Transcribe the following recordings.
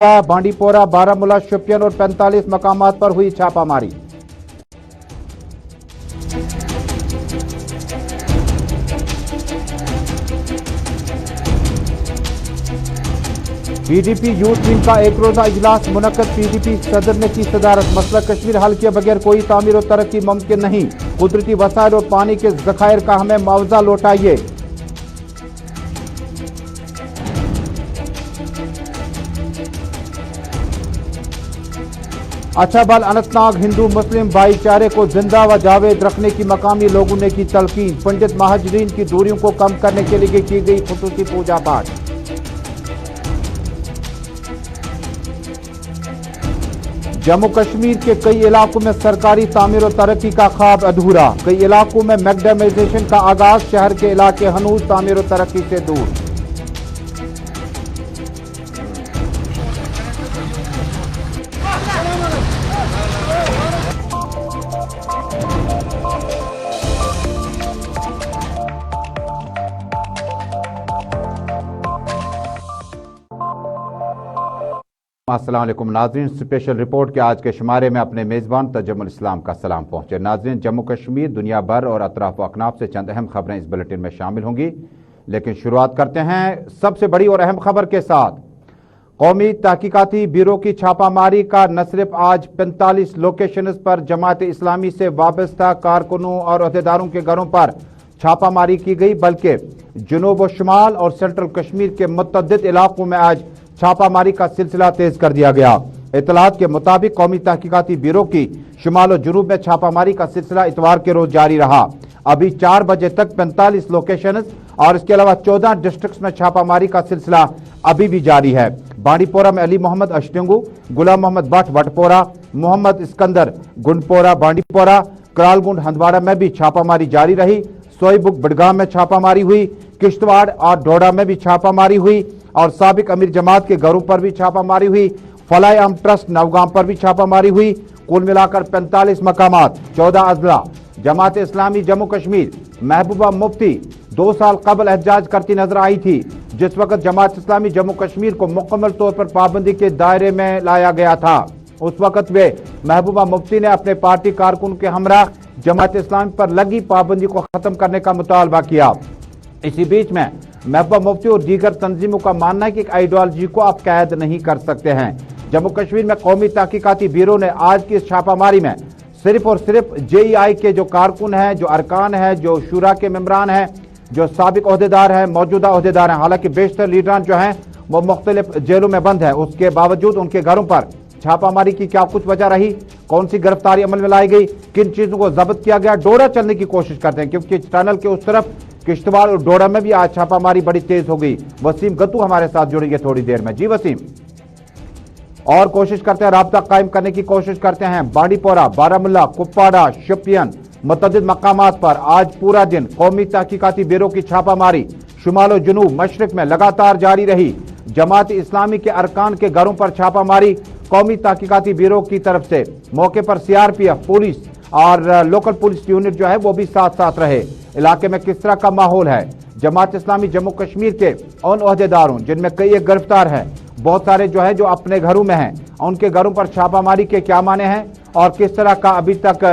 बांडीपोरा, बारामूला, शोपियान और 45 मकामात पर हुई छापामारी। पीडीपी यूथ विंग का एक रोजा इजलास मुनक्कद। पीडीपी सदर ने की सदारत। मसला कश्मीर हल किए बगैर कोई तामीर और तरक्की मुमकिन नहीं। कुदरती वसाइल और पानी के जखायर का हमें मुआवजा लौटाइए। अच्छाबल अनंतनाग हिंदू मुस्लिम भाईचारे को जिंदा व जावेद रखने की मकामी लोगों ने की तलकीन। पंडित महाजरीन की दूरियों को कम करने के लिए की गई खुसूसी पूजा पाठ। जम्मू कश्मीर के कई इलाकों में सरकारी तामीर और तरक्की का ख्वाब अधूरा। कई इलाकों में मैकडेमाइजेशन का आगाज। शहर के इलाके हनूज तामीर और तरक्की से दूर। अस्सलाम वालेकुम नाज़रीन, स्पेशल रिपोर्ट के आज के शुमारे में अपने मेज़बान तजम्मुल इस्लाम का सलाम पहुंचे। नाज़रीन, जम्मू कश्मीर, दुनिया भर और अतराफ व अकनाफ से चंद अहम खबरें इस बुलेटिन में शामिल होंगी, लेकिन शुरुआत करते हैं सबसे बड़ी और अहम खबर के साथ। कौमी तहकीकाती ब्यूरो की छापामारी का न सिर्फ आज 45 लोकेशंस पर जमात इस्लामी से वाबस्ता कारकुनों और अहदेदारों के घरों पर छापामारी की गई, बल्कि जुनूब व शुमाल और सेंट्रल कश्मीर के मुतअद्दिद इलाकों में आज छापामारी का सिलसिला तेज कर दिया गया। इतलात के मुताबिक कौमी तहकीकाती ब्यूरो की शुमाल और जुनूब में छापामारी का सिलसिला इतवार के रोज जारी रहा। अभी 4 बजे तक 45 लोकेशन और इसके अलावा 14 डिस्ट्रिक्ट्स में छापामारी का सिलसिला अभी भी जारी है। बांडीपोरा में अली मोहम्मद अशटिंगू, गुलाम मोहम्मद भट्ट वटपोरा, मोहम्मद इस्कंदर गुंडपोरा बांडीपोरा, करालगुंड हंदवाड़ा में भी छापामारी जारी रही। सोईबुक बडगाम में छापामारी हुई। किश्तवाड़ और डोडा में भी छापामारी हुई और साबिक अमीर जमात के घरों पर भी छापामारी हुई। फलाए आम ट्रस्ट नवगाम पर भी छापामारी हुई। कुल मिलाकर 45 मकामात, 14 अजला। जमात इस्लामी जम्मू कश्मीर महबूबा मुफ्ती 2 साल कबल एहतजाज करती नजर आई थी, जिस वक्त जमात इस्लामी जम्मू कश्मीर को मुकम्मल तौर पर पाबंदी के दायरे में लाया गया था। उस वक्त वे महबूबा मुफ्ती ने अपने पार्टी कारकुन के हमरा जमात इस्लामी पर लगी पाबंदी को खत्म करने का मुतालबा किया। इसी बीच में महबूबा मुफ्ती और दीगर तंजीमों का मानना है कि एक आइडियोलॉजी को आप कैद नहीं कर सकते हैं। जम्मू कश्मीर में कौमी तहकीकाती ब्यूरो ने आज की इस छापामारी में सिर्फ और सिर्फ जेईआई के जो कारकुन हैं, जो अरकान हैं, जो शूरा के मेंबरान हैं, जो साबिक ओहदेदार हैं, मौजूदा ओहदेदार हैं, हालांकि बेशतर लीडरान जो हैं वो मुख्तलिफ जेलों में बंद हैं, उसके बावजूद उनके घरों पर छापामारी की क्या कुछ वजह रही, कौन सी गिरफ्तारी अमल में लाई गई, किन चीजों को जब्त किया गया। डोडा चलने की कोशिश करते हैं क्योंकि टनल के उस तरफ किश्तवाड़ और डोडा में भी आज छापामारी बड़ी तेज हो गई। वसीम गत्तू हमारे साथ जुड़ेंगे थोड़ी देर में। जी वसीम, और कोशिश करते हैं राब्ता कायम करने की कोशिश करते हैं। बांडीपोरा, बारामूला, कुपवाड़ा, शोपियान मुतअद्दिद मकामात पर आज पूरा दिन कौमी तहकीकाती ब्यूरो की छापामारी शुमाल और जुनूब मशरिक में लगातार जारी रही। जमात इस्लामी के अरकान के घरों पर छापामारी कौमी तहकीकाती ब्यूरो की तरफ से। मौके पर सीआरपीएफ, पुलिस और लोकल पुलिस यूनिट जो है वो भी साथ साथ रहे। इलाके में किस तरह का माहौल है? जमात इस्लामी जम्मू कश्मीर के उन ओहदेदारों जिनमें कई एक गिरफ्तार हैं, बहुत सारे जो है जो अपने घरों में हैं, उनके घरों पर छापामारी के क्या माने हैं और किस तरह का अभी तक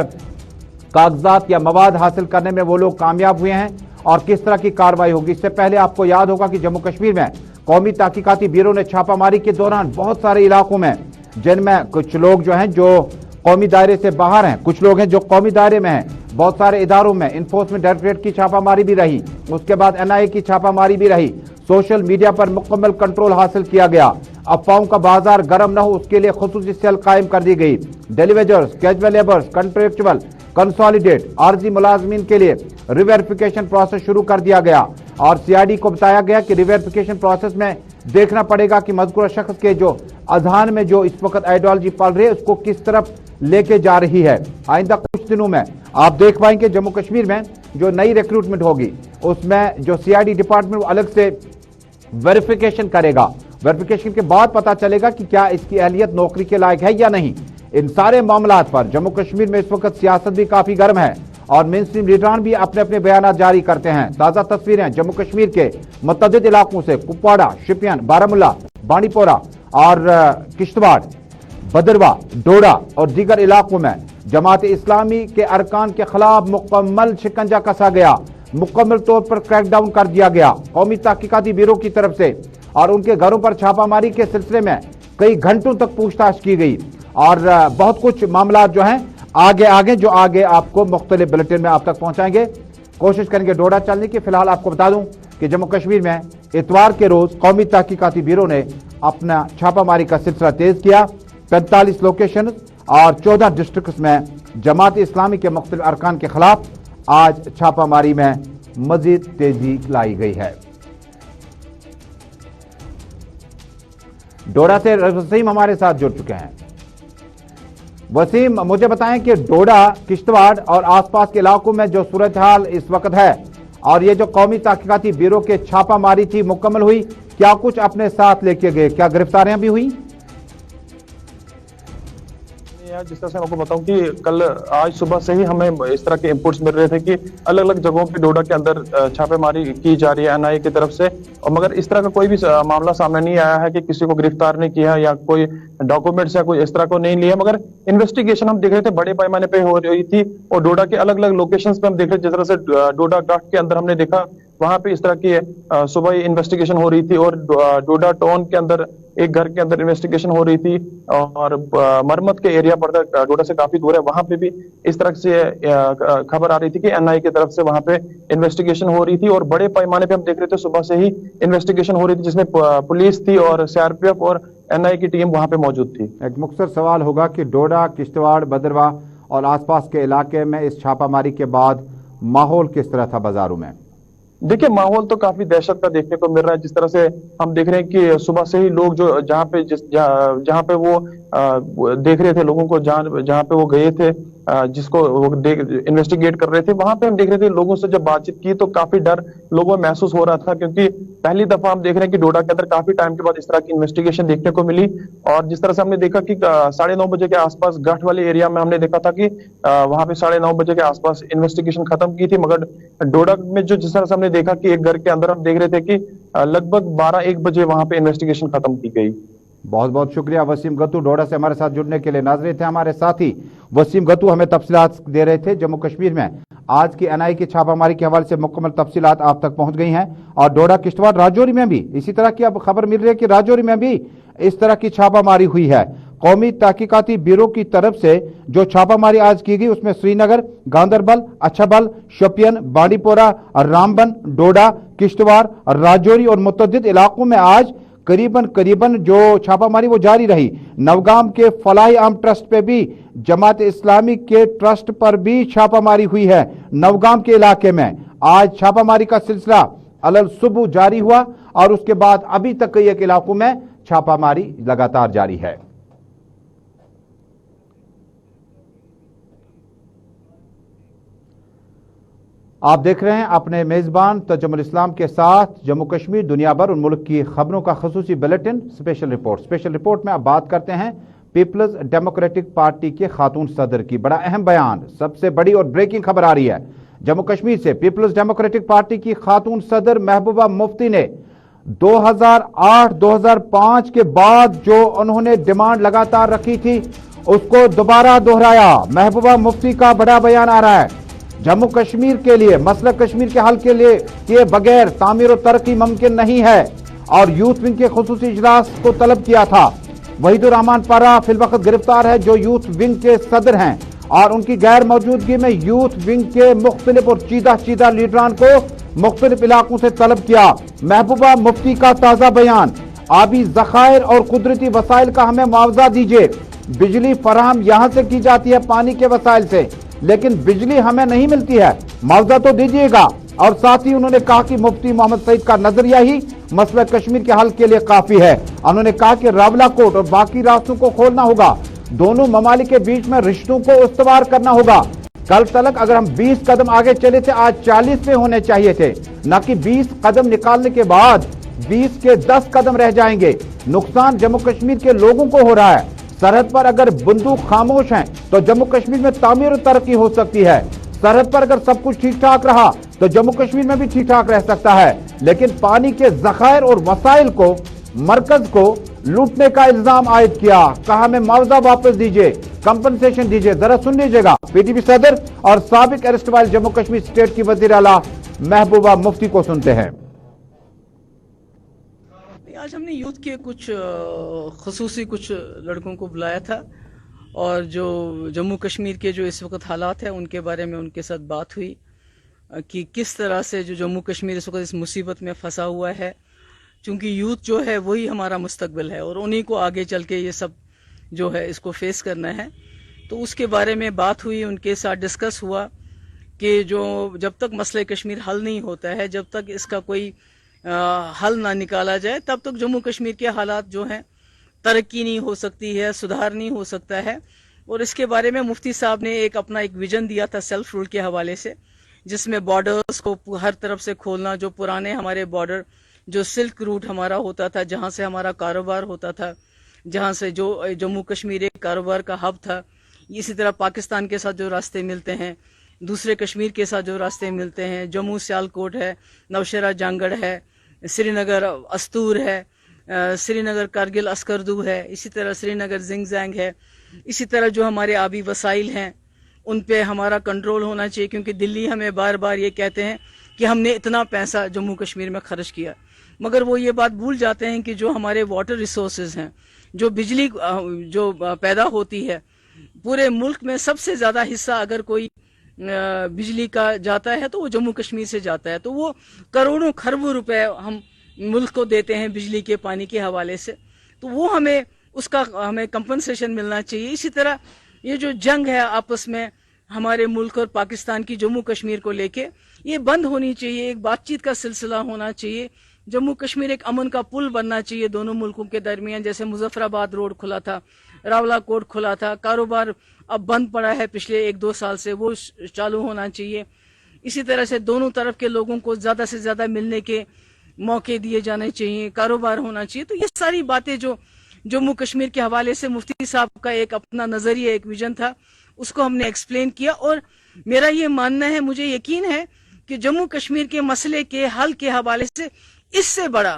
कागजात या मवाद हासिल करने में वो लोग कामयाब हुए हैं और किस तरह की कार्रवाई होगी। इससे पहले आपको याद होगा कि जम्मू कश्मीर में कौमी तहकीकाती ब्यूरो ने छापामारी के दौरान बहुत सारे इलाकों में, जिनमें कुछ लोग जो हैं जो कौमी दायरे से बाहर हैं, कुछ लोग हैं जो कौमी दायरे में हैं, बहुत सारे इदारों में इन्फोर्समेंट डायरेक्टरेट की छापामारी भी रही, उसके बाद एनआईए की छापामारी भी रही। सोशल मीडिया पर मुकम्मल कंट्रोल हासिल किया गया। अफवाहों का बाजार गर्म न हो उसके लिए खुसूसी सेल कायम कर दी गई। Daily wagers, casual labours, contractual, consolidate, आरजी मुलाजमीन के लिए रिवेरिफिकेशन प्रोसेस शुरू कर दिया गया और सीआईडी को बताया गया कि रिवेरिफिकेशन प्रोसेस में देखना पड़ेगा कि मज़कूरा शख्स के जो अजहान में जो इस वक्त आइडियोलॉजी पल रही है उसको किस तरफ लेके जा रही है। आइंदा कुछ दिनों में आप देख पाएंगे जम्मू कश्मीर में जो नई रिक्रूटमेंट होगी उसमें जो सीआईडी डिपार्टमेंट अलग से वेरिफिकेशन करेगा। वेरिफिकेशन के बाद पता चलेगा कि क्या इसकी अहलियत नौकरी के लायक है या नहीं। इन सारे मामलात पर जम्मू कश्मीर में इस वक्त सियासत भी काफी गर्म है और मेन स्ट्रीम लीडरान भी अपने अपने बयान जारी करते हैं। ताजा तस्वीरें जम्मू कश्मीर के मुतअद्दिद इलाकों से कुपवाड़ा, शोपियान, बारामूला, बांडीपोरा اور کشتواڑ، بدروا، ڈوڈا اور دیگر علاقوں میں جماعت اسلامی کے ارکان کے خلاف مکمل شکنجہ کسا گیا، مکمل طور پر کریک ڈاؤن کر دیا گیا قومی تحقیقاتی بیورو کی طرف سے، اور ان کے گھروں پر چھاپہ ماری کے سلسلے میں کئی گھنٹوں تک پوچھ تاچھ کی گئی، اور بہت کچھ معاملات جو ہیں آگے آپ کو مختلف بلیٹن میں آپ تک پہنچائیں گے، کوشش کریں گے ڈوڈا چلنے کی۔ فی الحال آپ کو بتا دوں کہ جموں کشمیر میں اتوار کے روز قومی تحقیقاتی بیورو نے اپنا چھاپہ ماری کا سلسلہ تیز کیا، 45 لوکیشن اور 14 ڈسٹرکٹس میں جماعت اسلامی کے مختلف ارکان کے خلاف آج چھاپہ ماری میں مزید تیزی لائی گئی ہے۔ ڈوڈا سے وسیم ہمارے ساتھ جڑ چکے ہیں۔ وسیم، مجھے بتائیں کہ ڈوڈا، کشتواڑ اور آس پاس کے علاقوں میں جو صورتحال اس وقت ہے، اور یہ جو قومی تحقیقاتی بیورو کے چھاپہ ماری تھی مکمل ہوئی، کیا کچھ اپنے ساتھ لے کے گئے؟ کیا گرفتاریاں بھی ہوئی؟ جس طرح سے آپ کو بتاؤں کہ آج صبح سے ہی ہمیں اس طرح کے انپوٹس مل رہے تھے کہ الگ الگ جگہوں پہ ڈوڈا کے اندر چھاپے ماری کی جا رہی ہے NIA کی طرف سے، اور مگر اس طرح کا کوئی بھی معاملہ سامنے نہیں آیا ہے کہ کسی کو گرفتار نہیں کیا یا کوئی ڈاکومنٹس یا کوئی اس طرح کو نہیں لیا، مگر انویسٹیگیشن ہم دیکھ رہے تھے بڑے پیمانے پہ ہو رہی تھی، اور ڈوڈا کے الگ الگ لوکیشنز پہ ہم دیکھ رہے تھے، جس طرح سے ڈوڈا گاٹ کے اندر ہم نے دیکھا وہاں پہ اس طرح کی صبح ہی انویسٹیگیشن ہو رہی تھی، اور ڈوڈا ٹاؤن کے اندر ایک گھر کے اندر انویسٹیگیشن ہو رہی تھی، اور مرمت کے ایریا پڑتا ہے ڈوڈا سے کافی دور ہے، وہاں پہ بھی اس طرح سے خبر آ رہی تھی کہ NIA کی طرف سے وہاں پہ انویسٹیگیشن ہو رہی تھی، اور بڑے پیمانے پہ ہم دیکھ رہے تھے صبح سے ہی انویسٹیگیشن ہو رہی تھی، جس میں پولیس تھی اور CRPF اور NIA کی ٹیم وہاں پہ موجود تھی۔ ایک مختصر سوال ہوگا کہ ڈوڈا، کشتواڑ، بدروا اور آس پاس کے علاقے میں اس چھاپہ ماری کے بعد ماحول کس طرح تھا بازاروں میں؟ دیکھیں، ماحول تو کافی دہشت کا دیکھنے کو مل رہا ہے، جس طرح سے ہم دیکھ رہے ہیں کہ صبح سے ہی لوگ جو جہاں پہ وہ دیکھ رہے تھے لوگوں کو، جہاں پہ وہ گئے تھے، جس کو وہ انویسٹیگیٹ کر رہے تھے، وہاں پہ ہم دیکھ رہے تھے لوگوں سے جب بات چیت کی تو کافی ڈر لوگوں میں محسوس ہو رہا تھا، کیونکہ پہلی دفعہ ہم دیکھ رہے ہیں کہ ڈوڈا کے اندر کافی ٹائم کے بعد اس طرح کی انویسٹیگیشن دیکھنے کو ملی، اور جس طرح سے ہم نے دیکھا کہ 9:30 بجے کے آس پاس گھاٹ والے ایریا میں ہم نے دیکھا تھا کہ وہاں پہ 9:30 بجے کے آس پاس انویسٹیگیشن ختم کی تھی، مگر ڈوڈا میں جس طرح سے ہم نے دیکھا کہ ایک گھر کے اندر ہم دیکھ رہے تھے کہ لگ بھگ 12-1 بجے وہاں پہ انویسٹیگیشن ختم کی گئی۔ بہت بہت شکریہ وسیم گتو ڈوڈا سے ہمارے ساتھ جڑنے کے لیے۔ ناظرین، تھے ہمارے ساتھی وسیم گتو، ہمیں تفصیلات دے رہے تھے جموں کشمیر میں آج کی NIA کی چھاپہ ماری کے حوالے سے مکمل تفصیلات آپ تک پہنچ گئی ہیں، اور ڈوڈا، کشتواڑ، راجوری میں بھی اسی طرح کی اب خبر مل رہی ہے کہ راجوری میں بھی اس طرح کی چھاپہ ماری ہوئی ہے۔ قومی تحقیقاتی بیورو کی طرف سے جو چھاپہ ماری آج کی گئی اس میں سری نگر، گاندربل، اچھبل، شوپین، بانڈی پورہ، رامبن، ڈوڈا، کشتواڑ، راجوری اور متعدد علاقوں میں آج قریباً جو چھاپہ ماری وہ جاری رہی۔ نوگام کے فلاحی عام ٹرسٹ پہ بھی، جماعت اسلامی کے ٹرسٹ پر بھی چھاپہ ماری ہوئی ہے۔ نوگام کے علاقے میں آج چھاپہ ماری کا سلسلہ صبح جاری ہوا، اور اس کے بعد ابھی تک کئی ایک علاقوں میں چھاپہ ماری لگاتار جاری ہے۔ آپ دیکھ رہے ہیں اپنے میزبان تجم الاسلام کے ساتھ جموں کشمیر، دنیا بھر اور ملک کی خبروں کا خصوصی بلیٹن اسپیشل رپورٹ میں اب بات کرتے ہیں پیپلز ڈیموکریٹک پارٹی کے خاتون صدر کی۔ بڑا اہم بیان، سب سے بڑی اور بریکنگ خبر آ رہی ہے جموں کشمیر سے۔ پیپلز ڈیموکریٹک پارٹی کی خاتون صدر محبوبہ مفتی نے 2008-2005 کے بعد جو انہوں نے ڈیمانڈ لگاتار رکھی تھی اس کو دوبارہ دہرایا۔ محبوبہ مفتی کا بڑا بیان آ رہا ہے، جموں کشمیر کے لیے مسئلہ کشمیر کے حل کے لیے کیے بغیر تعمیر و ترقی ممکن نہیں ہے، اور یوتھ ونگ کے خصوصی اجلاس کو طلب کیا تھا۔ وحید الرحمان پارا فی الوقت گرفتار ہے جو یوتھ ونگ کے صدر ہیں، اور ان کی غیر موجودگی میں یوتھ ونگ کے مختلف اور چیدہ لیڈران کو مختلف علاقوں سے طلب کیا۔ محبوبہ مفتی کا تازہ بیان، آبی ذخائر اور قدرتی وسائل کا ہمیں معاوضہ دیجیے۔ بجلی فراہم یہاں سے کی جاتی ہے پانی کے وسائل سے، لیکن بجلی ہمیں نہیں ملتی ہے، معاوضہ تو دیجیے گا۔ اور ساتھ ہی انہوں نے کہا کہ مفتی محمد سعید کا نظریہ ہی مسئلہ کشمیر کے حل کے لیے کافی ہے۔ انہوں نے کہا کہ راولا کوٹ اور باقی راستوں کو کھولنا ہوگا، دونوں ممالک کے بیچ میں رشتوں کو استوار کرنا ہوگا۔ کل تلک اگر ہم 20 قدم آگے چلے تھے، آج 40 پہ ہونے چاہیے تھے، نہ کہ 20 قدم نکالنے کے بعد 20 کے 10 قدم رہ جائیں گے۔ نقصان جموں کشمیر کے لوگوں کو ہو رہا ہے۔ سرحد پر اگر بندوق خاموش ہیں تو جموں کشمیر میں تعمیر و ترقی ہو سکتی ہے۔ سرحد پر اگر سب کچھ ٹھیک ٹھاک رہا تو جموں کشمیر میں بھی ٹھیک ٹھاک رہ سکتا ہے، لیکن پانی کے ذخائر اور وسائل کو مرکز کو लूटने का इल्जाम आयद किया, कहा हमें मुआवजा वापस दीजिए, कंपनसेशन दीजिए। जरा सुन लीजिएगा पीडीपी सदर और साबिक अरेस्ट वाले जम्मू कश्मीर स्टेट की वजीर आला महबूबा मुफ्ती को सुनते हैं। आज हमने यूथ के कुछ खुसूसी कुछ लड़कों को बुलाया था और जो जम्मू कश्मीर के जो इस वक्त हालात हैं उनके बारे में उनके साथ बात हुई कि किस तरह से जो जम्मू कश्मीर इस वक्त इस मुसीबत में फंसा हुआ है, क्योंकि यूथ जो है वही हमारा मुस्तकबिल है और उन्हीं को आगे चल के ये सब जो है इसको फेस करना है। तो उसके बारे में बात हुई, उनके साथ डिस्कस हुआ कि जो जब तक मसले कश्मीर हल नहीं होता है, जब तक इसका कोई हल ना निकाला जाए, तब तक जम्मू कश्मीर के हालात जो हैं तरक्की नहीं हो सकती है, सुधार नहीं हो सकता है। और इसके बारे में मुफ्ती साहब ने अपना एक विजन दिया था सेल्फ रूल के हवाले से, जिसमें बॉर्डर्स को हर तरफ से खोलना, जो पुराने हमारे बॉर्डर जो सिल्क रूट हमारा होता था, जहाँ से हमारा कारोबार होता था, जहाँ से जो जम्मू कश्मीर एक कारोबार का हब था, इसी तरह पाकिस्तान के साथ जो रास्ते मिलते हैं, दूसरे कश्मीर के साथ जो रास्ते मिलते हैं, जम्मू सियालकोट है, नौशेरा जंगड़ है, श्रीनगर अस्तूर है, श्रीनगर कारगिल अस्करदू है, इसी तरह श्रीनगर जिंगजैंग है, इसी तरह जो हमारे आबी वसाइल हैं उन पे हमारा कंट्रोल होना चाहिए, क्योंकि दिल्ली हमें बार बार ये कहते हैं कि हमने इतना पैसा जम्मू कश्मीर में खर्च किया, मगर वो ये बात भूल जाते हैं कि जो हमारे वाटर रिसोर्सेज हैं, जो बिजली जो पैदा होती है, पूरे मुल्क में सबसे ज़्यादा हिस्सा अगर कोई बिजली का जाता है तो वो जम्मू कश्मीर से जाता है। तो वो करोड़ों खरबों रुपए हम मुल्क को देते हैं बिजली के पानी के हवाले से, तो वो हमें कंपनसेशन मिलना चाहिए। इसी तरह ये जो जंग है आपस में हमारे मुल्क और पाकिस्तान की जम्मू कश्मीर को लेके, ये बंद होनी चाहिए, एक बातचीत का सिलसिला होना चाहिए। जम्मू कश्मीर एक अमन का पुल बनना चाहिए दोनों मुल्कों के दरमियान। जैसे मुजफ्फराबाद रोड खुला था, रावलाकोट खुला था, कारोबार अब बंद पड़ा है पिछले 1-2 साल से, वो चालू होना चाहिए। इसी तरह से दोनों तरफ के लोगों को ज़्यादा से ज़्यादा मिलने के मौके दिए जाने चाहिए, कारोबार होना चाहिए। तो ये सारी बातें जो जम्मू कश्मीर के हवाले से मुफ्ती साहब का एक अपना नज़रिया, एक विजन था, उसको हमने एक्सप्लेन किया। और मेरा ये मानना है, मुझे यकीन है कि जम्मू कश्मीर के मसले के हल के हवाले से इससे बड़ा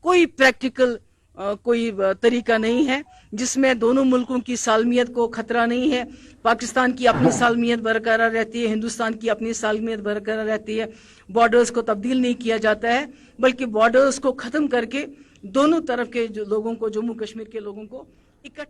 कोई प्रैक्टिकल कोई तरीका नहीं है जिसमें दोनों मुल्कों की सालमियत को खतरा नहीं है। पाकिस्तान की अपनी सालमियत बरकरार रहती है, हिंदुस्तान की अपनी सालमियत बरकरार रहती है। बॉर्डर्स को तब्दील नहीं किया जाता है, बल्कि बॉर्डर्स को खत्म करके दोनों तरफ के जो लोगों को, जम्मू कश्मीर के लोगों को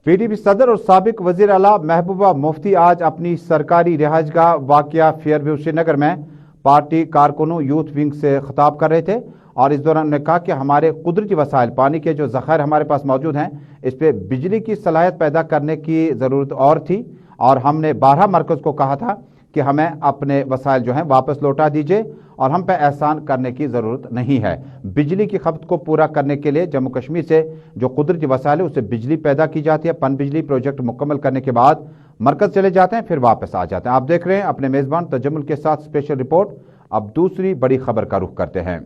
पीडीपी सदर और साबिक वजीर आला महबूबा मुफ्ती आज अपनी सरकारी रिहाइशगाह वाक़िया फेयरव्यू श्रीनगर में पार्टी कारकुनों यूथ विंग से खिताब कर रहे थे और इस दौरान उन्होंने कहा कि हमारे कुदरती वसाइल, पानी के जो ज़ख़ायर हमारे पास मौजूद हैं, इस पर बिजली की सलाहियत पैदा करने की ज़रूरत और थी और हमने 12 मरकज़ को कहा था कि हमें अपने वसाइल जो हैं वापस लौटा दीजिए और हम पे एहसान करने की ज़रूरत नहीं है। बिजली की खपत को पूरा करने के लिए जम्मू कश्मीर से जो कुदरती वसाइल है उससे बिजली पैदा की जाती है। पन बिजली प्रोजेक्ट मुकम्मल करने के बाद मरकज़ चले जाते हैं, फिर वापस आ जाते हैं। आप देख रहे हैं अपने मेज़बान तजम्मुल के साथ स्पेशल रिपोर्ट। अब दूसरी बड़ी खबर का रुख करते हैं।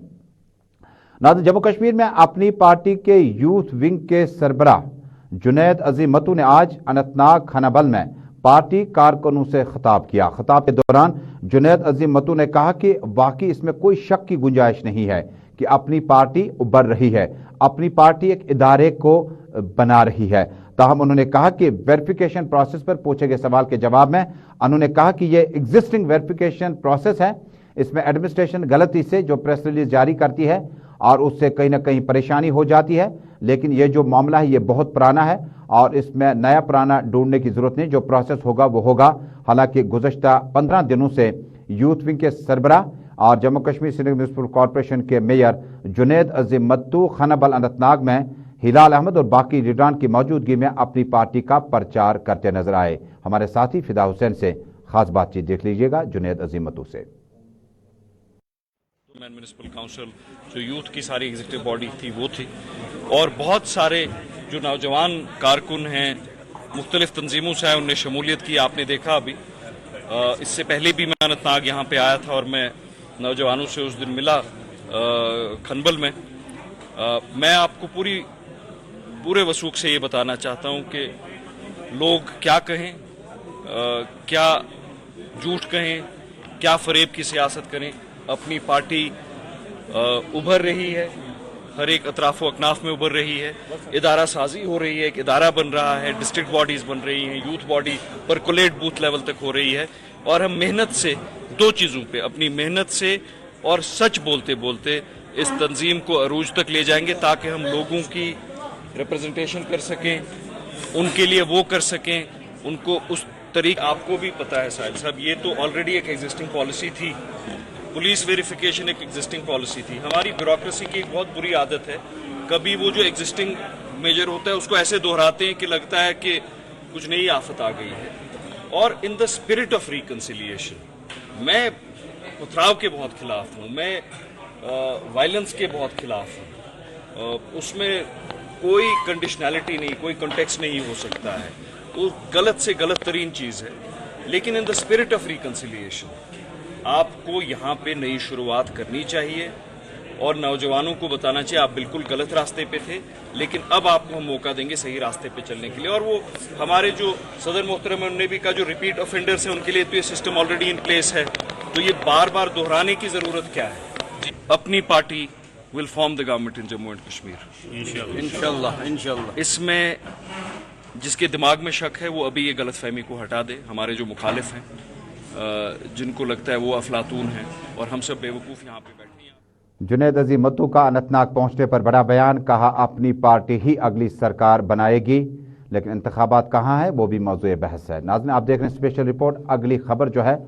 नाज़रीन, जम्मू कश्मीर में अपनी पार्टी के यूथ विंग के सरबराह जुनैद अजीम मत्तू ने आज अनंतनाग खानाबल में पार्टी कारकुनों से खिताब किया। खिताब के दौरान जुनैद अजीम मत्तू ने कहा कि वाकई इसमें कोई शक की गुंजाइश नहीं है कि अपनी पार्टी उभर रही है, अपनी पार्टी एक इदारे को बना रही है। ताहम उन्होंने कहा कि वेरिफिकेशन प्रोसेस पर पूछे गए सवाल के जवाब में उन्होंने कहा कि यह एग्जिस्टिंग वेरिफिकेशन प्रोसेस है, इसमें एडमिनिस्ट्रेशन गलती से जो प्रेस रिलीज जारी करती है और उससे कहीं ना कहीं परेशानी हो जाती है, लेकिन ये जो मामला है ये बहुत पुराना है और इसमें नया पुराना ढूंढने की जरूरत नहीं, जो प्रोसेस होगा वो होगा। हालांकि गुज़श्ता 15 दिनों से यूथ विंग के सरबराह और जम्मू कश्मीर श्रीनगर म्यूनिसिपल कॉरपोरेशन के मेयर जुनैद अजीम मत्तू खानाबल अनंतनाग में हिलाल अहमद और बाकी लीडरान की मौजूदगी में अपनी पार्टी का प्रचार करते नजर आए। हमारे साथी फिदा हुसैन से खास बातचीत देख लीजिएगा जुनैद अजीम मत्तू से। म्यूनिसिपल काउंसिल जो यूथ की सारी एग्जीक्यूटिव बॉडी थी वो थी और बहुत सारे जो नौजवान कारकुन हैं मुख्तलिफ तंजीमों से आए, उनने शमूलियत की। आपने देखा अभी इससे पहले भी मैं अनंतनाग यहाँ पे आया था और मैं नौजवानों से उस दिन मिला खनबल में। मैं आपको पूरे वसूख से ये बताना चाहता हूँ कि लोग क्या कहें, क्या झूठ कहें, क्या फरेब की सियासत करें, अपनी पार्टी उभर रही है, हर एक अतराफ व अकनाफ में उभर रही है, इदारा साजी हो रही है, एक इदारा बन रहा है, डिस्ट्रिक्ट बॉडीज बन रही हैं, youth body percolate booth level तक हो रही है। और हम मेहनत से दो चीज़ों पे, अपनी मेहनत से और सच बोलते बोलते इस तंजीम को अरूज तक ले जाएंगे, ताकि हम लोगों की रिप्रेजेंटेशन कर सकें, उनके लिए वो कर सकें, उनको उस तरीके। आपको भी पता है साहिल साहब, ये तो ऑलरेडी एक एग्जिस्टिंग पॉलिसी थी, पुलिस वेरिफिकेशन एक एग्जिस्टिंग पॉलिसी थी। हमारी ब्यूरोक्रेसी की एक बहुत बुरी आदत है, कभी वो जो एग्जिस्टिंग मेजर होता है उसको ऐसे दोहराते हैं कि लगता है कि कुछ नई आफत आ गई है। और in the spirit of reconciliation, मैं पथराव के बहुत खिलाफ हूँ, मैं वायलेंस के बहुत खिलाफ हूँ, उसमें कोई कंडीशनैलिटी नहीं, कोई कॉन्टेक्स्ट नहीं हो सकता है, वो गलत से गलत तरीन चीज़ है। लेकिन in the spirit of reconciliation आपको यहाँ पे नई शुरुआत करनी चाहिए और नौजवानों को बताना चाहिए आप बिल्कुल गलत रास्ते पे थे, लेकिन अब आपको हम मौका देंगे सही रास्ते पे चलने के लिए। और वो हमारे जो सदर मोहतरम है उन्होंने भी कहा, जो रिपीट ऑफेंडर्स हैं उनके लिए तो ये सिस्टम ऑलरेडी इन प्लेस है, तो ये बार बार दोहराने की ज़रूरत क्या है। अपनी party will form the government in Jammu and Kashmir इंशाल्लाह। इसमें जिसके दिमाग में शक है वो अभी ये गलतफहमी को हटा दे। हमारे जो मुखालिफ हैं, जिनको लगता है वो अफलातून हैं और हम सब बेवकूफ़ यहाँ पे बैठे हैं। जुनैद अजीम मत्तू का अनंतनाग पहुंचने पर बड़ा बयान, कहा अपनी पार्टी ही अगली सरकार बनाएगी, लेकिन इंतखाबात कहाँ है वो भी मौजूद बहस है। नाज़रीन, आप देख रहे हैं स्पेशल रिपोर्ट। अगली खबर जो है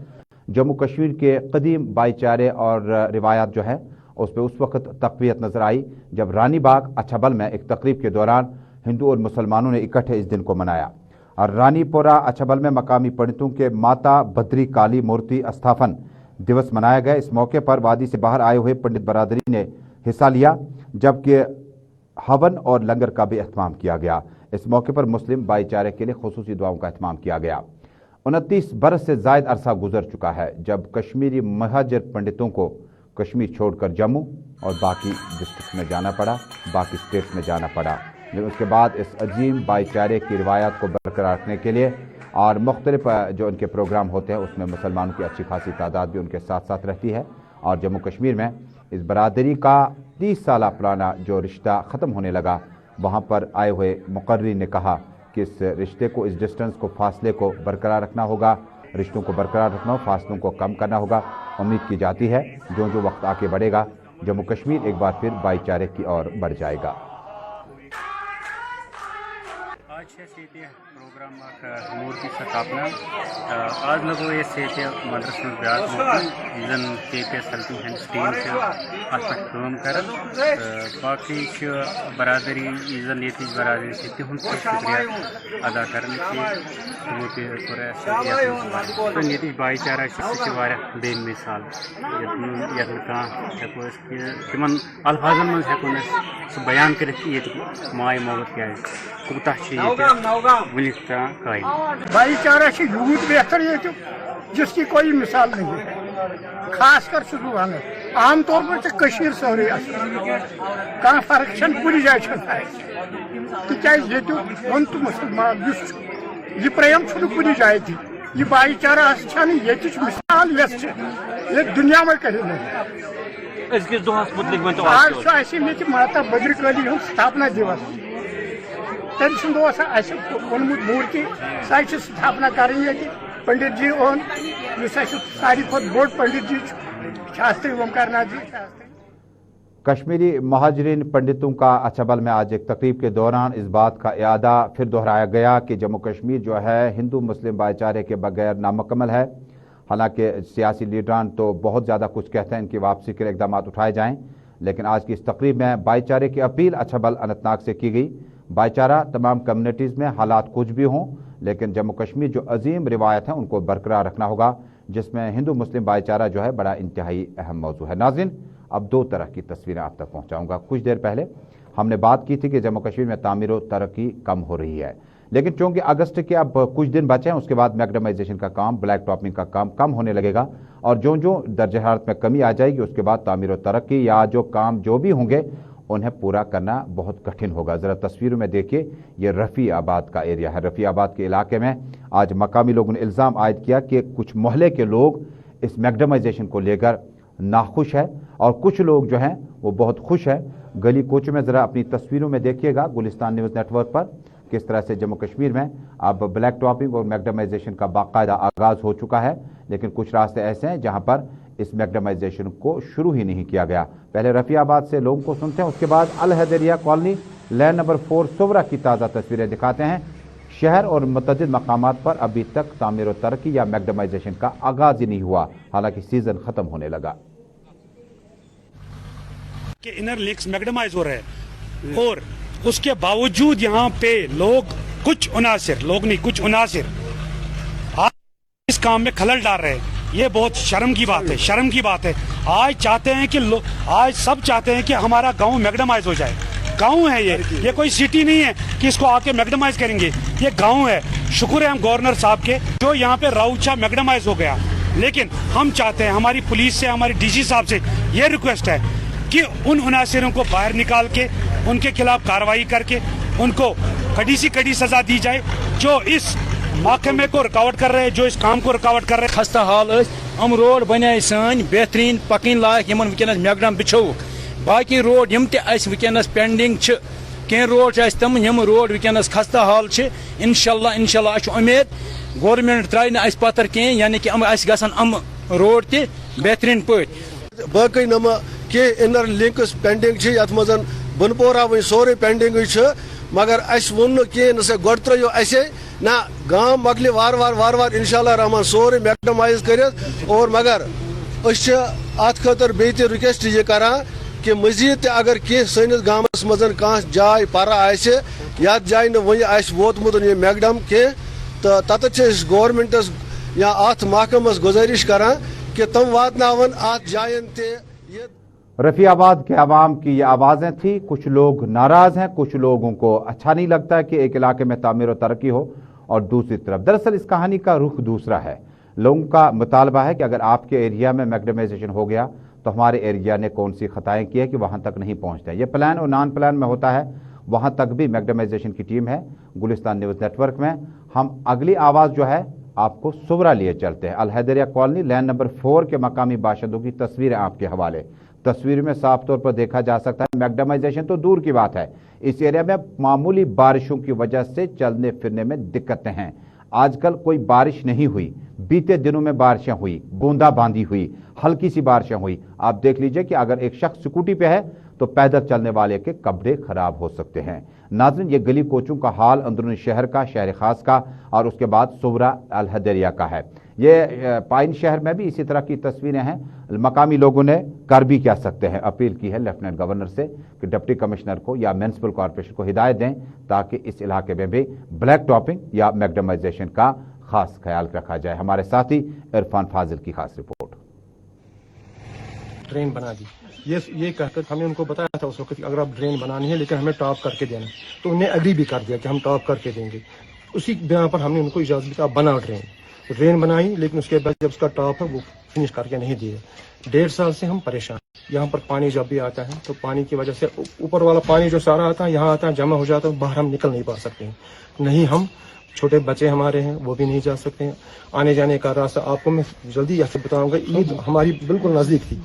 जम्मू कश्मीर के कदीम भाईचारे और रिवायात जो है उस पर उस वक्त तक़वियत नजर आई जब रानी बाग अछबल में एक तकरीब के दौरान हिंदू और मुसलमानों ने इकट्ठे इस दिन को मनाया। और रानीपोरा अछबल में मकामी पंडितों के माता बद्री काली मूर्ति स्थापन दिवस मनाया गया। इस मौके पर वादी से बाहर आए हुए पंडित बरादरी ने हिस्सा लिया, जबकि हवन और लंगर का भी एहतमाम किया गया। इस मौके पर मुस्लिम भाईचारे के लिए खुसूसी दुआओं का एहतमाम किया गया। 29 बरस से जायद अरसा गुजर चुका है जब कश्मीरी महाजिर पंडितों को कश्मीर छोड़कर जम्मू और बाकी डिस्ट्रिक्ट में जाना पड़ा, बाकी स्टेट में जाना पड़ा। लेकिन उसके बाद इस अजीम भाईचारे की रिवायत को बरकरार रखने के लिए और मुख्तलिफ जो उनके प्रोग्राम होते हैं उसमें मुसलमानों की अच्छी खासी तादाद भी उनके साथ साथ रहती है। और जम्मू कश्मीर में इस बरादरी का 30 साल पुराना जो रिश्ता ख़त्म होने लगा, वहाँ पर आए हुए मुकर्री ने कहा कि इस रिश्ते को, इस डिस्टेंस को, फासले को बरकरार रखना होगा, रिश्तों को बरकरार रखना हो, फासलों को कम करना होगा। उम्मीद की जाती है जो जो वक्त आके बढ़ेगा जम्मू कश्मीर एक बार फिर भाईचारे की ओर बढ़ जाएगा। प्रोग्राम मूर्ति स्थापना आज लगो ये मदरस ब्याज जन के सल्टी हंड स्टीम अम कर बाकी बरादरी जन ये बरादरी से तिहुंद शुक्रिया अदा करने ये भाईचारा बेमिसाल तिम अल्फाजन मज हेको सह बयान कर माय मोहब्बत क्या कूता भाईचारा यूथ बेहतर ये जिसकी कोई मिसाल नहीं है। खास कर वन आम तौर पर कशीर सोरे कह फर्क कुछ जाए वन तो मुसलमान यह प्रेम कुछ जाए थी यह भाईचारा ये मिसाल ये दुनिया में कहीं नहीं। आज माता बद्री काली स्थापना दिवस तमुत मूर्ति सह स्थापना कर पंडित जी ओन सारी बोड़ पंडित जी शास्त्री ओमकारनाथ जी शास्त्री। कश्मीरी महाजरीन पंडितों का अछबल में आज एक तकरीब के दौरान इस बात का इयादा फिर दोहराया गया कि जम्मू कश्मीर जो है हिंदू मुस्लिम भाईचारे के बगैर नामुकम्मल है। हालांकि सियासी लीडरान तो बहुत ज़्यादा कुछ कहते हैं इनकी वापसी के लिए इकदाम उठाए जाएं, लेकिन आज की इस तकरीब में भाईचारे की अपील अछबल अनंतनाग से की गई। भाईचारा तमाम कम्युनिटीज़ में हालात कुछ भी हों, लेकिन जम्मू कश्मीर जो अजीम रिवायत हैं उनको बरकरार रखना होगा, जिसमें हिंदू मुस्लिम भाईचारा जो है बड़ा इंतहाई अहम मौजू है। नाज़रीन, अब दो तरह की तस्वीरें आप तक पहुँचाऊँगा। कुछ देर पहले हमने बात की थी कि जम्मू कश्मीर में तामीर व तरक्की कम हो रही है, लेकिन चूँकि अगस्त के अब कुछ दिन बचे हैं उसके बाद मैग्डमाइजेशन का काम, ब्लैक टॉपिंग का काम कम होने लगेगा और जो जो दर्जे हरारत में कमी आ जाएगी उसके बाद तामीर व तरक्की या जो काम जो भी होंगे उन्हें पूरा करना बहुत कठिन होगा। ज़रा तस्वीरों में देखिए, ये रफ़ी आबाद का एरिया है। रफ़ी आबाद के इलाके में आज मकामी लोगों ने इल्ज़ाम आयद किया कि कुछ मोहल्ले के लोग इस मैग्डमाइजेशन को लेकर नाखुश है और कुछ लोग जो हैं वो बहुत खुश हैं। गली कोच में ज़रा अपनी तस्वीरों में देखिएगा गुलिस्तान न्यूज़ नेटवर्क पर किस तरह से जम्मू कश्मीर में अब ब्लैक टॉपिंग और मैगडमाइजेशन का बाकायदा आगाज़ हो चुका है, लेकिन कुछ रास्ते ऐसे हैं जहां पर इस मैगडमाइजेशन को शुरू ही नहीं किया गया। पहले रफियाबाद से लोगों को सुनते हैं, उसके बाद अल हैदरिया कॉलोनी लैंड नंबर 4 सोवरा की ताज़ा तस्वीरें दिखाते हैं। शहर और मुतअद्दिद मकामात पर अभी तक तामीर और तरक्की या मैगडमाइजेशन का आगाज ही नहीं हुआ, हालांकि सीजन खत्म होने लगा। कि इनर लिंक्स मैगडमाइज हो रहे हैं और उसके बावजूद यहाँ पे लोग कुछ उनासिर आज इस काम में खलल डाल रहे हैं। ये बहुत शर्म की बात है। आज चाहते हैं कि आज सब चाहते हैं कि हमारा गांव मैगडमाइज हो जाए। गांव है ये कोई सिटी नहीं है कि इसको आके मैगडमाइज करेंगे, ये गांव है। शुक्र है हम गवर्नर साहब के जो यहाँ पे राउचा मैगडमाइज हो गया, लेकिन हम चाहते हैं हमारी पुलिस से, हमारे डीजी साहब से ये रिक्वेस्ट है कि उन उनासिरों को बाहर निकाल के उनके खिलाफ कार्रवाई करके उनको कड़ी से कड़ी सजा दी जाए जो इस महकमे को रुकावट कर रहे हैं, जो इस काम को रुकावट कर रहे हैं। खस्ता हाल हम रोड बने सान बेहतरीन पकन लायक यमन वनस मैगडम बिछोक। बाकी रोड यम वनस पेंडिंग कह रोड तम यम रोड वनस खस्ता हाल इंशाल्लाह उम्मीद गवर्नमेंट त्राय न पत्थर कह यानी कि गम रोड त बेहतरीन पे बाकी नम के इनर लिंक्स पेंडिंग यथ मज बनपोरा वो सोरे पेंडिंग मगर अस वो कहें न गो त्रो असे ना गांव मकल वार वार इंशाल्लाह रहमान सोरे मैगडमाइज कर और मगर अत खतर बे रिक्वेस्ट ये करान कि मजीद अगर कह सनिस गामस मज कह जाय पर आत जाय वन वोतमुत ये मैगडम कह तो तत गवर्नमेंटस या अत महकमस गुजारिश करान कि तम वातनावन अत जायन ते रफियाबाद के आवाम की ये आवाज़ें थी। कुछ लोग नाराज़ हैं, कुछ लोगों को अच्छा नहीं लगता है कि एक इलाके में तामीर और तरक्की हो, और दूसरी तरफ दरअसल इस कहानी का रुख दूसरा है। लोगों का मुतालबा है कि अगर आपके एरिया में मैगडमाइजेशन हो गया तो हमारे एरिया ने कौन सी खताएं की है कि वहाँ तक नहीं पहुँचते। ये प्लान और नॉन प्लान में होता है, वहाँ तक भी मैगडमाइजेशन की टीम है। गुलिस्तान न्यूज़ नेटवर्क में हम अगली आवाज़ जो है आपको सोवरा लिए चलते हैं। अल हैदरिया कॉलोनी लैंड नंबर 4 के मकामी बाशिंदों की तस्वीरें आपके हवाले। तस्वीर में साफ तौर पर देखा जा सकता है मैगडमाइजेशन तो दूर की बात है, इस एरिया में मामूली बारिशों की वजह से चलने फिरने में दिक्कतें हैं। आजकल कोई बारिश नहीं हुई, बीते दिनों में बारिशें हुई, बूंदाबांदी हुई, हल्की सी बारिशें हुई। आप देख लीजिए कि अगर एक शख्स स्कूटी पे है तो पैदल चलने वाले के कपड़े खराब हो सकते हैं। नाज़रीन, ये गली कोचों का हाल अंदरूनी शहर का, शहर खास का और उसके बाद सोवरा अल हैदरिया का है। ये पाइन शहर में भी इसी तरह की तस्वीरें हैं। मकामी लोगों ने कर भी क्या सकते हैं, अपील की है लेफ्टिनेंट गवर्नर से कि डिप्टी कमिश्नर को या म्यूनिसिपल कॉर्पोरेशन को हिदायत दें ताकि इस इलाके में भी ब्लैक टॉपिंग या मैगडमाइजेशन का खास ख्याल रखा जाए। हमारे साथी इरफान फाजिल की खास रिपोर्ट। ड्रेन बना दी, ये कहकर हमने उनको बताया था उस वक्त अगर आप ड्रेन बनानी है लेकिन हमें टॉप करके देना, तो उन्हें एग्री भी कर दिया कि हम टॉप करके देंगे। उसी बिना पर हमने उनको इजाजत दी, आप बनाओ ड्रेन बनाई, लेकिन उसके बाद जब उसका टॉप है वो फिनिश करके नहीं दिए। 1.5 साल से हम परेशान। यहाँ पर पानी जब भी आता है तो पानी की वजह से ऊपर वाला पानी जो सारा आता है यहाँ आता है, जमा हो जाता है, बाहर हम निकल नहीं पा सकते हैं। नहीं हम छोटे बच्चे हमारे हैं वो भी नहीं जा सकते हैं। आने जाने का रास्ता आपको मैं जल्दी ऐसे बताऊंगा। ईद हमारी बिल्कुल नजदीक थी,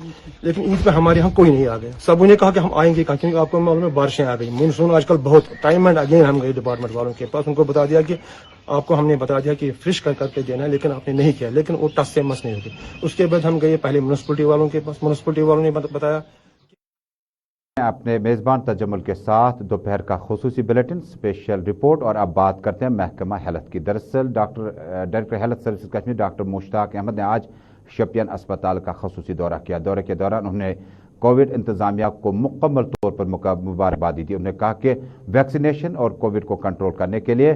लेकिन ईद पे हमारे यहाँ कोई नहीं आ गया। सब उन्हें कहा कि हम आएंगे, क्योंकि आपको मालूम है बारिशें आ गई, मानसून आजकल बहुत टाइम एंड अगेन हम गए डिपार्टमेंट वालों के पास, उनको बता दिया कि आपको हमने बता दिया कि फ्रिश करके देना है, लेकिन आपने नहीं किया, लेकिन वो टस से मस नहीं होगी। उसके बाद हम गए पहले म्यूनिसिपलिटी वालों के पास, म्यूनिसिपलिटी वालों ने बताया। अपने मेज़बान तजम्मुल के साथ दोपहर का खुसूसी बुलेटिन स्पेशल रिपोर्ट, और अब बात करते हैं महकमा हेल्थ की। दरअसल director health services Kashmir doctor Mushtaq Ahmad ने आज शपियन अस्पताल का खुसूसी दौरा किया। दौरे के दौरान उन्होंने कोविड इंतजामिया को मुकम्मल तौर पर मुबारकबादी दी। उन्होंने कहा कि वैक्सीनेशन और कोविड को कंट्रोल करने के लिए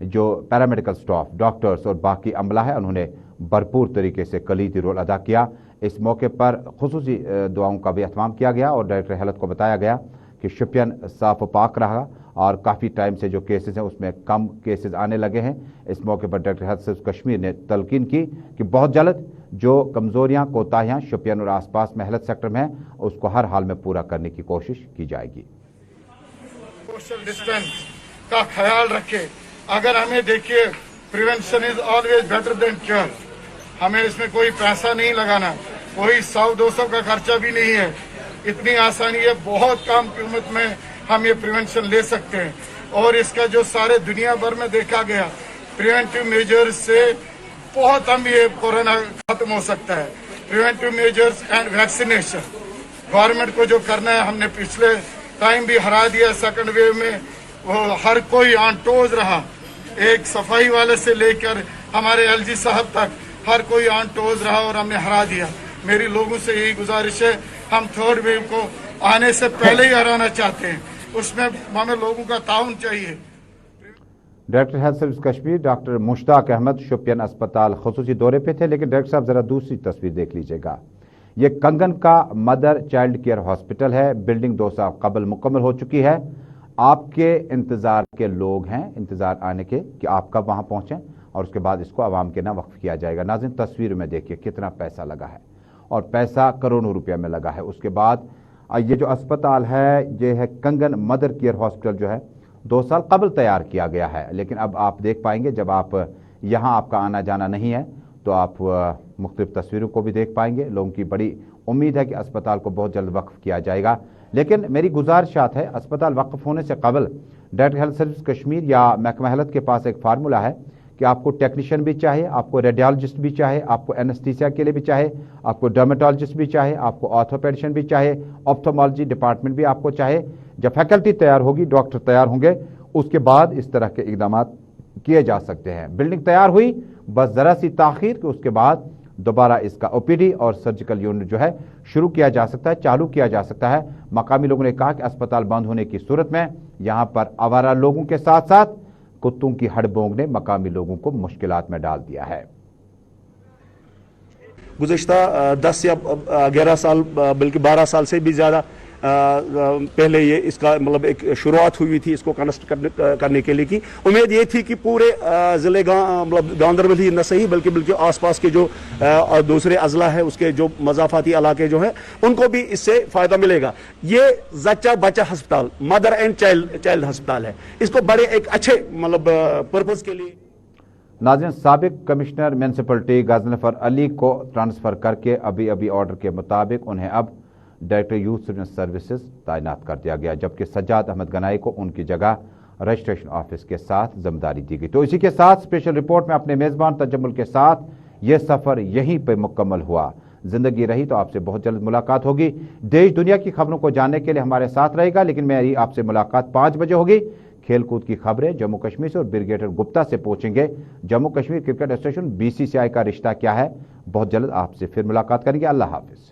जो पैरामेडिकल स्टाफ, डॉक्टर्स और बाकी अमला है, उन्होंने भरपूर तरीके से कलीदी रोल अदा किया। इस मौके पर खुसूसी दुआओं का भी एहतमाम किया गया और डायरेक्टर हेल्थ को बताया गया कि शपियन साफ व पाक रहा और काफ़ी टाइम से जो केसेस हैं उसमें कम केसेस आने लगे हैं। इस मौके पर डायरेक्टर हेल्थ सर्विस कश्मीर ने तलकीन की कि बहुत जल्द जो कमजोरियां, कोताहियां शपियन और आसपास में हेल्थ सेक्टर में हैं उसको हर हाल में पूरा करने की कोशिश की जाएगी। सोशल डिस्टेंस का ख्याल रखे। अगर हमें देखिए, prevention is always better than cure. हमें इसमें कोई पैसा नहीं लगाना, कोई 100-200 का खर्चा भी नहीं है, इतनी आसानी है, बहुत कम कीमत में हम ये प्रिवेंशन ले सकते हैं। और इसका जो सारे दुनिया भर में देखा गया प्रिवेंटिव मेजर्स से बहुत हम ये कोरोना खत्म हो सकता है। Preventive measures and vaccination government को जो करना है, हमने पिछले टाइम भी हरा दिया सेकंड वेव में, वो हर कोई ऑन टोज रहा, एक सफाई वाले से लेकर हमारे एलजी साहब तक हर कोई ऑन टोज रहा और हमने हरा दिया। मेरी लोगों से यही गुजारिश है, हम थर्ड वेव को आने से पहले ही हराना चाहते हैं, उसमें हमें लोगों का ताउन चाहिए। Director health service Kashmir doctor Mushtaq Ahmad Shopian अस्पताल खसूसी दौरे पे थे। लेकिन डायरेक्टर साहब जरा दूसरी तस्वीर देख लीजिएगा। ये कंगन का मदर चाइल्ड केयर हॉस्पिटल है। बिल्डिंग 2 साल कबल मुकम्मल हो चुकी है। आपके इंतजार के लोग हैं, इंतजार आने के कि आप कब वहां पहुंचें और उसके बाद इसको आवाम के ना वक्फ किया जाएगा। नाज़रीन तस्वीर में देखिए कितना पैसा लगा है और पैसा करोड़ों रुपया में लगा है। उसके बाद ये जो अस्पताल है ये है कंगन मदर केयर हॉस्पिटल, जो है 2 साल कबल तैयार किया गया है। लेकिन अब आप देख पाएंगे जब आप यहाँ आपका आना जाना नहीं है तो आप मुख्तलिफ तस्वीरों को भी देख पाएंगे। लोगों की बड़ी उम्मीद है कि अस्पताल को बहुत जल्द वक्फ किया जाएगा। लेकिन मेरी गुजारिशात है, अस्पताल वक्फ होने से कबल डायरेक्टर हेल्थ सर्विस कश्मीर या महकमा हेल्थ के पास एक फार्मूला है कि आपको टेक्नीशियन भी चाहिए, आपको रेडियोलॉजिस्ट भी चाहिए, आपको एनेस्थीसिया के लिए भी चाहिए, आपको डर्मेटोलॉजिस्ट भी चाहिए, आपको ऑर्थोपेडिशियन भी चाहिए, ऑप्थोमोलॉजी डिपार्टमेंट भी आपको चाहिए। जब फैकल्टी तैयार होगी, डॉक्टर तैयार होंगे, उसके बाद इस तरह के इकदाम किए जा सकते हैं। बिल्डिंग तैयार हुई, बस जरा सी ताखीर कि उसके बाद दोबारा इसका ओपीडी और सर्जिकल यूनिट जो है शुरू किया जा सकता है, चालू किया जा सकता है। मकामी लोगों ने कहा कि अस्पताल बंद होने की सूरत में यहां पर आवारा लोगों के साथ साथ कुत्तों की हड़बोंग ने मकामी लोगों को मुश्किलात में डाल दिया है। गुज़श्ता 10 या 11 साल बल्कि 12 साल से भी ज़्यादा पहले ये इसका मतलब एक शुरुआत हुई थी इसको कनेक्ट करने के लिए की उम्मीद ये थी कि पूरे ज़िले मतलब गांधरबल ही न सही बल्कि आसपास के जो दूसरे अजला है उसके जो मज़ाफाती इलाके जो है उनको भी इससे फ़ायदा मिलेगा। ये ज़च्चा बच्चा अस्पताल मदर एंड चाइल्ड अस्पताल है, इसको बड़े एक अच्छे मतलब पर्पज़ के लिए। नाज़रीन साबिक कमिश्नर म्यूनसिपलिटी गजनफर अली को ट्रांसफ़र करके अभी ऑर्डर के मुताबिक उन्हें अब डायरेक्टर यूथ सिविल सर्विसेज तैनात कर दिया गया, जबकि सज्जाद अहमद गनाई को उनकी जगह रजिस्ट्रेशन ऑफिस के साथ जिम्मेदारी दी गई। तो इसी के साथ स्पेशल रिपोर्ट में अपने मेज़बान तजम्मुल के साथ ये सफ़र यहीं पर मुकम्मल हुआ। जिंदगी रही तो आपसे बहुत जल्द मुलाकात होगी। देश दुनिया की खबरों को जानने के लिए हमारे साथ रहेगा, लेकिन मेरी आपसे मुलाकात 5 बजे होगी। खेलकूद की खबरें जम्मू कश्मीर से और ब्रिगेडियर गुप्ता से पूछेंगे। Jammu Kashmir cricket association BCCI का रिश्ता क्या है। बहुत जल्द आपसे फिर मुलाकात करेंगे। अल्लाह हाफिज।